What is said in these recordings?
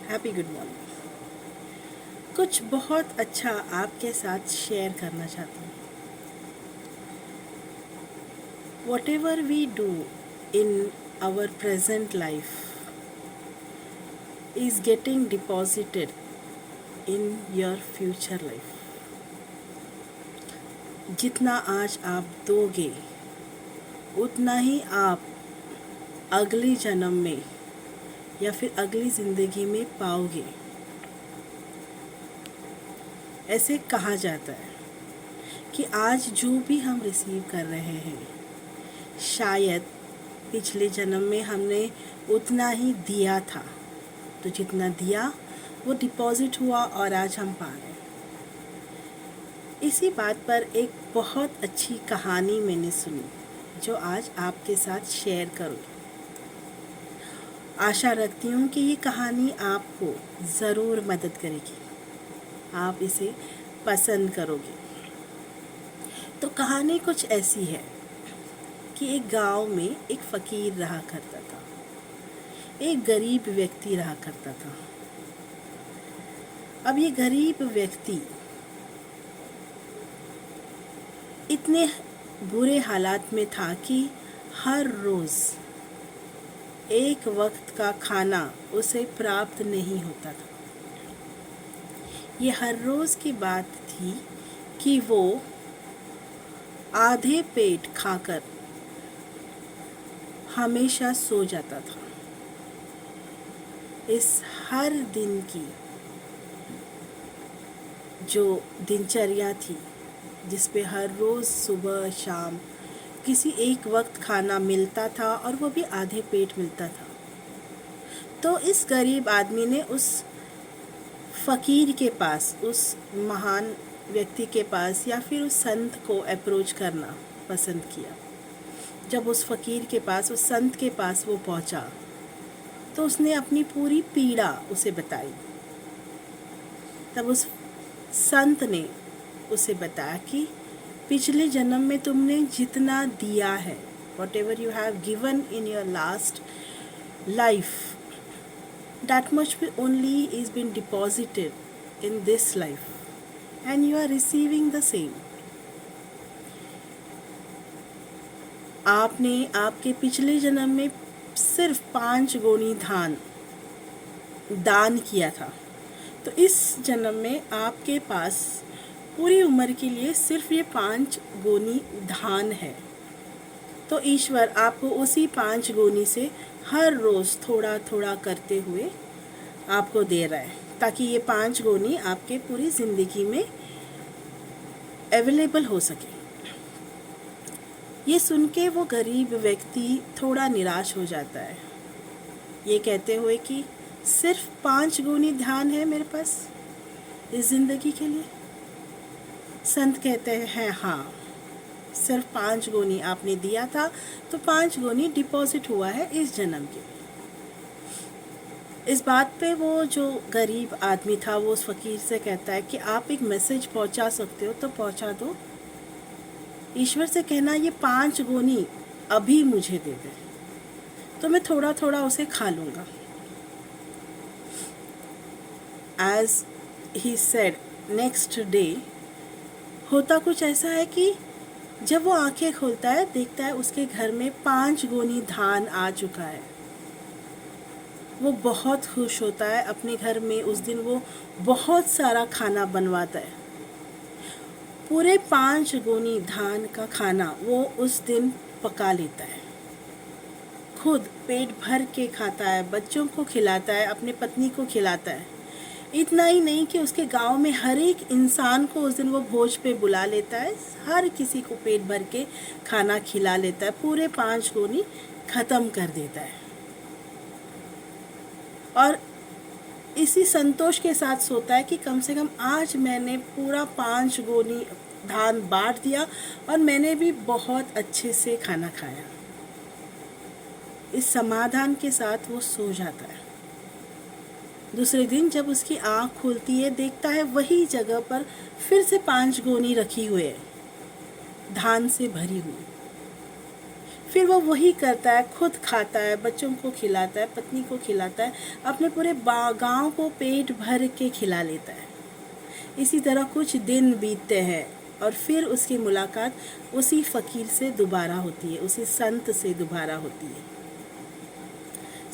Happy good morning. कुछ बहुत अच्छा आपके साथ शेयर करना चाहती हूँ। Whatever we do in our present life is getting deposited in your future life. जितना आज आप दोगे उतना ही आप अगले जन्म में या फिर अगली ज़िंदगी में पाओगे। ऐसे कहा जाता है कि आज जो भी हम रिसीव कर रहे हैं शायद पिछले जन्म में हमने उतना ही दिया था, तो जितना दिया वो डिपॉजिट हुआ और आज हम पा रहे हैं। इसी बात पर एक बहुत अच्छी कहानी मैंने सुनी जो आज आपके साथ शेयर करूँ। आशा रखती हूँ कि ये कहानी आपको ज़रूर मदद करेगी, आप इसे पसंद करोगे। तो कहानी कुछ ऐसी है कि एक गांव में एक फ़कीर रहा करता था, एक गरीब व्यक्ति रहा करता था। अब ये गरीब व्यक्ति इतने बुरे हालात में था कि हर रोज़ एक वक्त का खाना उसे प्राप्त नहीं होता था। ये हर रोज़ की बात थी कि वो आधे पेट खाकर हमेशा सो जाता था। इस हर दिन की जो दिनचर्या थी, जिस पे हर रोज़ सुबह शाम किसी एक वक्त खाना मिलता था और वो भी आधे पेट मिलता था, तो इस गरीब आदमी ने उस फ़कीर के पास, उस महान व्यक्ति के पास या फिर उस संत को अप्रोच करना पसंद किया। जब उस फ़कीर के पास, उस संत के पास वो पहुंचा तो उसने अपनी पूरी पीड़ा उसे बताई। तब उस संत ने उसे बताया कि पिछले जन्म में तुमने जितना दिया है, what ever you have given in your last life, that much only is been deposited in this life and you are receiving the same. आपने आपके पिछले जन्म में सिर्फ 5 गोनी धान दान किया था, तो इस जन्म में आपके पास पूरी उम्र के लिए सिर्फ ये 5 गोनी धान है। तो ईश्वर आपको उसी 5 गोनी से हर रोज़ थोड़ा थोड़ा करते हुए आपको दे रहा है, ताकि ये 5 गोनी आपके पूरी ज़िंदगी में अवेलेबल हो सके। ये सुन के वो गरीब व्यक्ति थोड़ा निराश हो जाता है, ये कहते हुए कि सिर्फ 5 गोनी धान है मेरे पास इस ज़िंदगी के लिए। संत कहते हैं हाँ, सिर्फ 5 गोनी आपने दिया था, तो 5 गोनी डिपॉजिट हुआ है इस जन्म के। इस बात पे वो जो गरीब आदमी था वो उस फ़कीर से कहता है कि आप एक मैसेज पहुंचा सकते हो तो पहुंचा दो। ईश्वर से कहना ये 5 गोनी अभी मुझे दे दे, तो मैं थोड़ा थोड़ा उसे खा लूँगा। As he said, next day होता कुछ ऐसा है कि जब वो आंखें खोलता है, देखता है उसके घर में 5 गोनी धान आ चुका है। वो बहुत खुश होता है। अपने घर में उस दिन वो बहुत सारा खाना बनवाता है। पूरे 5 गोनी धान का खाना वो उस दिन पका लेता है, खुद पेट भर के खाता है, बच्चों को खिलाता है, अपने पत्नी को खिलाता है। इतना ही नहीं कि उसके गांव में हर एक इंसान को उस दिन वो भोज पे बुला लेता है, हर किसी को पेट भर के खाना खिला लेता है, पूरे 5 गोनी ख़त्म कर देता है। और इसी संतोष के साथ सोता है कि कम से कम आज मैंने पूरा 5 गोनी धान बांट दिया और मैंने भी बहुत अच्छे से खाना खाया। इस समाधान के साथ वो सो जाता है। दूसरे दिन जब उसकी आँख खुलती है, देखता है वही जगह पर फिर से 5 गोनी रखी हुई है, धान से भरी हुई। फिर वो वही करता है, खुद खाता है, बच्चों को खिलाता है, पत्नी को खिलाता है, अपने पूरे गांव को पेट भर के खिला लेता है। इसी तरह कुछ दिन बीतते हैं और फिर उसकी मुलाकात उसी फ़कीर से दोबारा होती है, उसी संत से दोबारा होती है।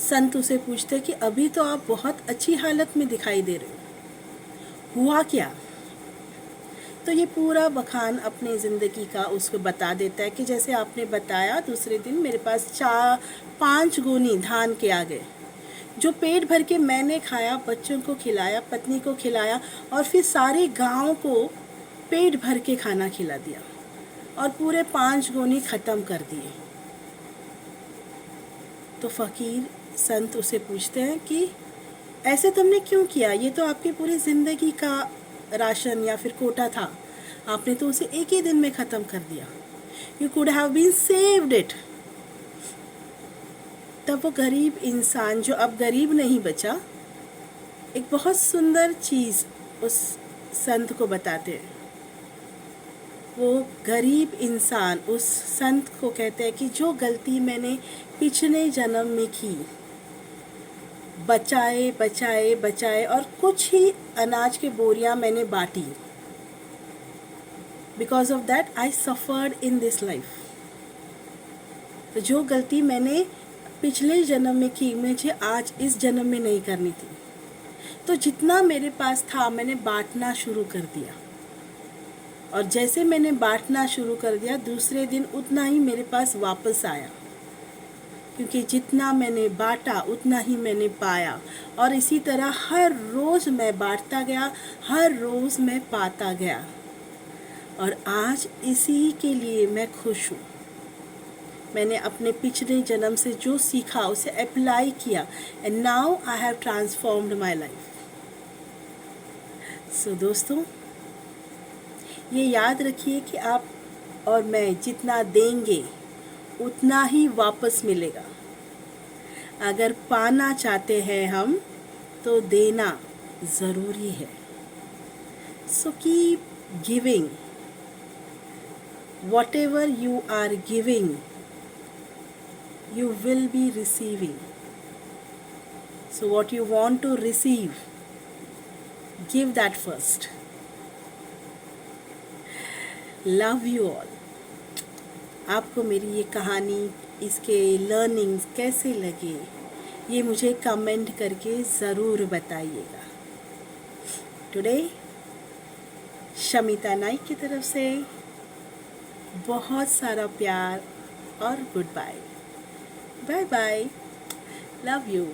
संत उसे पूछते कि अभी तो आप बहुत अच्छी हालत में दिखाई दे रहे हो, हुआ क्या? तो ये पूरा बखान अपनी ज़िंदगी का उसको बता देता है कि जैसे आपने बताया, दूसरे दिन मेरे पास 5 गोनी धान के आ गए, जो पेट भर के मैंने खाया, बच्चों को खिलाया, पत्नी को खिलाया और फिर सारे गांव को पेट भर के खाना खिला दिया और पूरे 5 गोनी ख़त्म कर दिए। तो फ़कीर संत उसे पूछते हैं कि ऐसे तुमने क्यों किया? ये तो आपकी पूरी ज़िंदगी का राशन या फिर कोटा था, आपने तो उसे एक ही दिन में ख़त्म कर दिया। You could have been saved it. तब वो गरीब इंसान, जो अब गरीब नहीं बचा, एक बहुत सुंदर चीज़ उस संत को बताते हैं। वो गरीब इंसान उस संत को कहते हैं कि जो गलती मैंने पिछले जन्म में की, बचाए बचाए बचाए और कुछ ही अनाज के बोरियां मैंने बांटी, because of that I suffered in this life. तो जो गलती मैंने पिछले जन्म में की, मुझे आज इस जन्म में नहीं करनी थी। तो जितना मेरे पास था मैंने बांटना शुरू कर दिया, और जैसे मैंने बांटना शुरू कर दिया, दूसरे दिन उतना ही मेरे पास वापस आया, क्योंकि जितना मैंने बांटा उतना ही मैंने पाया। और इसी तरह हर रोज़ मैं बांटता गया, हर रोज़ मैं पाता गया, और आज इसी के लिए मैं खुश हूँ। मैंने अपने पिछले जन्म से जो सीखा उसे अप्लाई किया, and now I have transformed my life. So दोस्तों, ये याद रखिए कि आप और मैं जितना देंगे उतना ही वापस मिलेगा। अगर पाना चाहते हैं हम, तो देना ज़रूरी है। So keep giving. Whatever you are giving, you will be receiving. So what you want to receive, give that first. Love you all. आपको मेरी ये कहानी, इसके लर्निंग्स कैसे लगे, ये मुझे कमेंट करके ज़रूर बताइएगा। टुडे शमिता नाइक की तरफ से बहुत सारा प्यार और goodbye. Bye bye. Love you.